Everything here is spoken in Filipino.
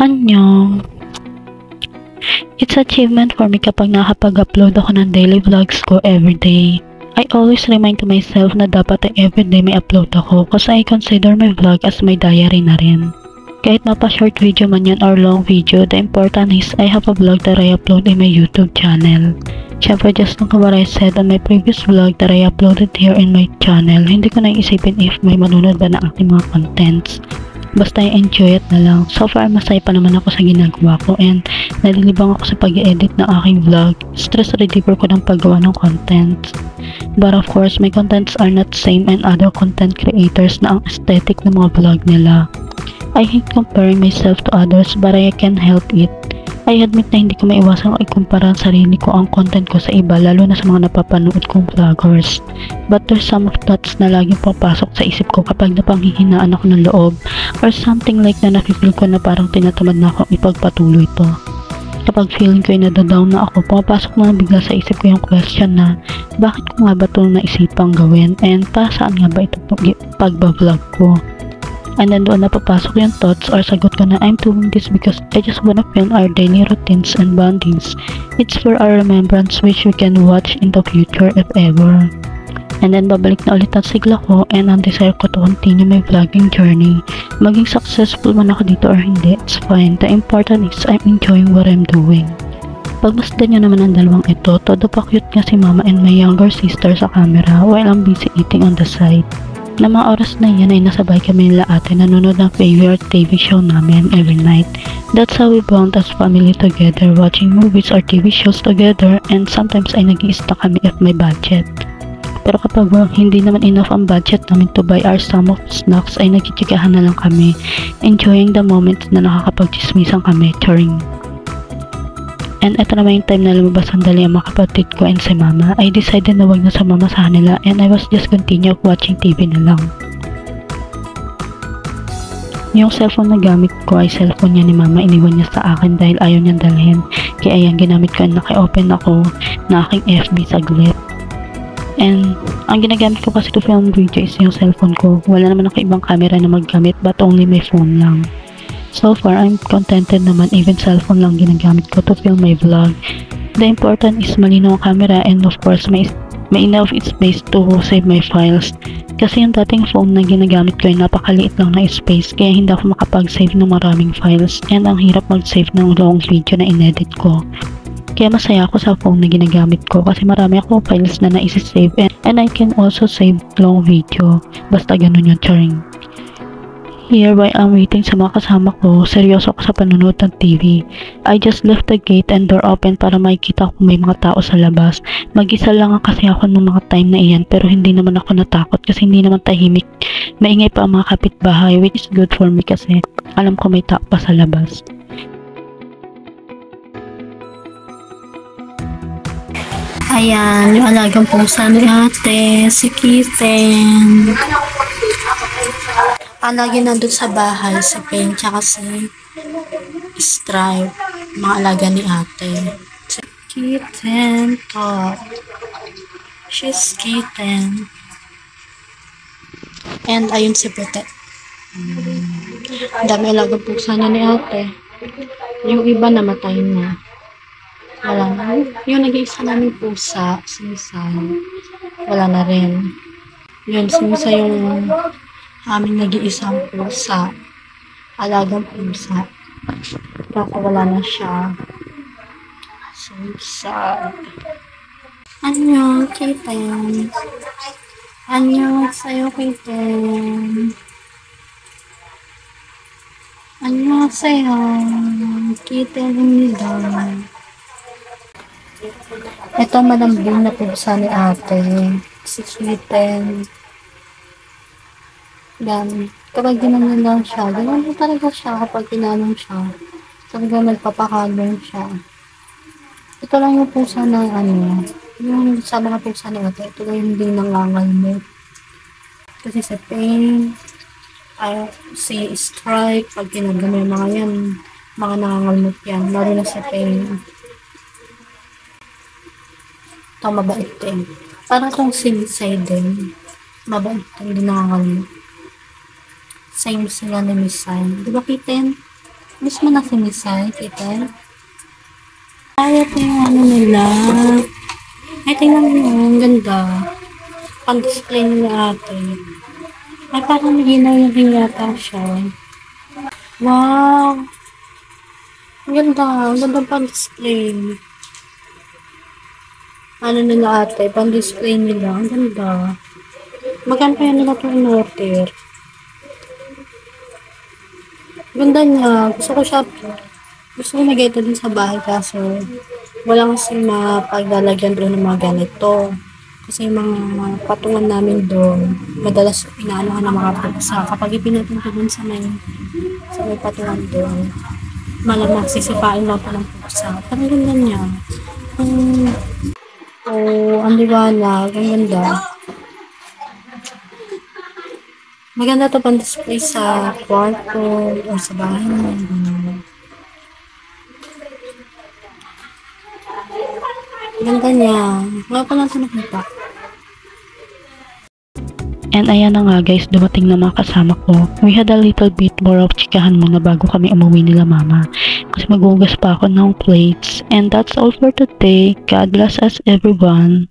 Annyeong! It's achievement for me kapag nakapag-upload ako ng daily vlogs ko everyday. I always remind to myself na dapat ay everyday may upload ako kasi I consider my vlog as my diary na rin. Kahit mapa-short video man yan or long video, the important is I have a vlog that I upload in my YouTube channel. Siyempre, just like what I said on my previous vlog that I uploaded here in my channel, hindi ko na isipin if may manunod ba na aking mga contents. Basta i-enjoy it na lang. So far, masaya pa naman ako sa ginagawa ko and nalilibang ako sa pag-edit ng aking vlog. Stress reliever ko ng paggawa ng contents. But of course, my contents are not same and other content creators na ang aesthetic ng mga vlog nila. I hate comparing myself to others but I can't help it. I admit na hindi ko maiwasang ikumpara ang sarili ko ang content ko sa iba, lalo na sa mga napapanood kong vloggers. But there's some of thoughts na laging papasok sa isip ko kapag napanghihinaan ako ng loob or something like na nafe-feel ko na parang tinatamad na akong ipagpatuloy ito. Kapag feeling ko ay nadadown na ako, pumapasok na bigla sa isip ko yung question na bakit ko nga ba ito naisipang gawin and para saan nga ba ito pagbablog ko. And then doon na papasok yung thoughts or sagot ko na I'm doing this because I just wanna film our daily routines and bondings. It's for our remembrance which we can watch in the future if ever. And then babalik na ulit ang sigla ko and ang desire ko to continue my vlogging journey. Maging successful man ako dito or hindi, it's fine. The important is I'm enjoying what I'm doing. Pagmasdan nyo naman ang dalawang ito, todo pa cute nga si mama and my younger sister sa camera while I'm busy eating on the side. Na mga oras na yan ay nasabay kami nila ate nanonood ng favorite TV show namin every night. That's how we bond as family together, watching movies or TV shows together, and sometimes ay nag-i-stock kami if may budget. Pero kapag hindi naman enough ang budget namin to buy our sum of snacks ay nagchichikahan na lang kami, enjoying the moment na nakakapag-chismisan kami during. And eto naman yung time na lumabas sandali ang mga kapatid ko and si mama. I decided na wag na sumama sa kanila and I was just continue watching TV na lang. Yung cellphone na gamit ko ay cellphone niya ni mama. Iniwan niya sa akin dahil ayaw niyang dalhin. Kaya ayan, ginamit ko and naki-open ako na aking FB saglit. And ang ginagamit ko kasi to film video is yung cellphone ko. Wala naman ako ibang camera na maggamit but only my phone lang. So far, I'm contented naman, even cellphone lang ginagamit ko to film my vlog. The important is malinaw ang camera and of course may enough space to save my files. Kasi yung dating phone na ginagamit ko ay napakaliit lang na space kaya hindi ako makapag-save ng maraming files and ang hirap mag-save ng long video na inedit ko. Kaya masaya ako sa phone na ginagamit ko kasi marami akong files na naisi-save and I can also save long video. Basta ganun yung charing. Here, while I'm waiting sa mga kasama ko, seryoso ako sa panunood ng TV. I just left the gate and door open para makikita kung may mga tao sa labas. Mag-isa lang kasi ako ng mga time na iyan pero hindi naman ako natakot kasi hindi naman tahimik. Maingay pa ang mga kapitbahay which is good for me kasi alam ko may tao pa sa labas. Ayan, yung alagang pusa ni ate, si Kitten. Lagi nandun sa bahay, si Pen, tsaka si Stripe, mga alaga ni ate. Si Kitten to. She's Kitten. And ayun si Pete. Dami alagang pusa na ni ate. Yung iba namatay na. Wala na. Yung nag-iisa namin pusa, si Misay. Wala na rin. Yun, si Misay yung aming nag-iisang pusa, alagang pusa. Kasi wala na siya. So sad. Annyeong, Kitten. Annyeong sa'yo, Kitten. Annyeong sa'yo, Kitten nila. Ito malambing na pusa ni ate. Si Kitten. Yan. Kapag ginanon lang siya, gano'n talaga siya kapag ginanon siya. Talaga nagpapakalong siya. Ito lang yung pusa na yung sa mga pusa ni ate, ito lang yung hindi nangangalmot. Kasi si Pain, si Stripe, pag ginagano yung mga yan, mga nangangalmot yan, lalo na si Pain. Ito mabait din. Parang itong sinisay din, mabait din, hindi nangangalmot. Same sila ni Misay. Di ba, Kitten? Miss mo na si Misay, Kitten? Ay, ito yung ano nila. Ay, tingnan mo, ang ganda. Pang-display nila ate. Ay, parang naginaw yung yata siya. Wow! Ang ganda. Ang ganda pang-display. Ano nila ate, pang-display nila. Ang ganda. Magkano kaya nila ito in order? Ganda niya. Gusto ko mag ito din sa bahay kaso wala kasi mapaglalagyan doon ng mga ganito. Kasi yung mga patungan namin doon, madalas inaanohan ng mga buksa. Kapag ipinapunta doon sa may patungan doon, malamang sisipain lang pa ng buksa. Parang ganda niya. Ang liwanag, ang ganda. Maganda to pang display sa kwarto o sa bahay mo. Ganda niya. Wala pa lang ito nakita. And ayan na nga guys, dumating na mga kasama ko. We had a little bit more of chikahan muna bago kami umuwi nila mama. Kasi maghugas pa ako ng plates. And that's all for today. God bless us everyone.